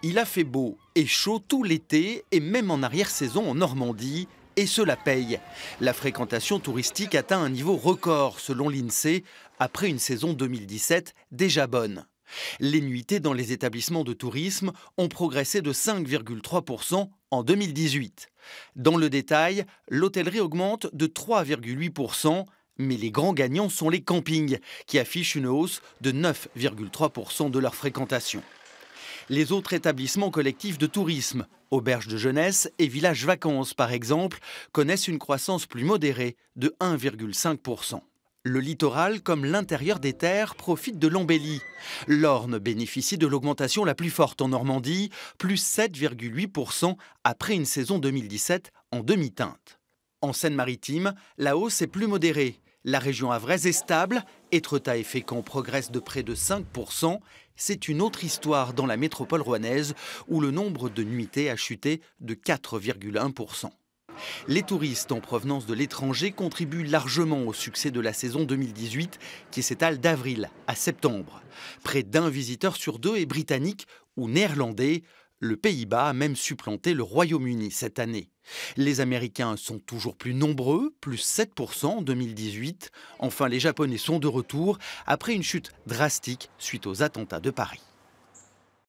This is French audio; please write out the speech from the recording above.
Il a fait beau et chaud tout l'été et même en arrière-saison en Normandie. Et cela paye. La fréquentation touristique atteint un niveau record selon l'INSEE après une saison 2017 déjà bonne. Les nuitées dans les établissements de tourisme ont progressé de 5,3% en 2018. Dans le détail, l'hôtellerie augmente de 3,8%, mais les grands gagnants sont les campings, qui affichent une hausse de 9,3% de leur fréquentation. Les autres établissements collectifs de tourisme, auberges de jeunesse et villages vacances par exemple, connaissent une croissance plus modérée de 1,5%. Le littoral, comme l'intérieur des terres, profite de l'embellie. L'Orne bénéficie de l'augmentation la plus forte en Normandie, plus 7,8% après une saison 2017 en demi-teinte. En Seine-Maritime, la hausse est plus modérée. La région havraise est stable, Étretat et Fécamp progressent de près de 5%. C'est une autre histoire dans la métropole rouennaise où le nombre de nuitées a chuté de 4,1%. Les touristes en provenance de l'étranger contribuent largement au succès de la saison 2018 qui s'étale d'avril à septembre. Près d'un visiteur sur deux est britannique ou néerlandais. Le Pays-Bas a même supplanté le Royaume-Uni cette année. Les Américains sont toujours plus nombreux, plus 7% en 2018. Enfin, les Japonais sont de retour après une chute drastique suite aux attentats de Paris.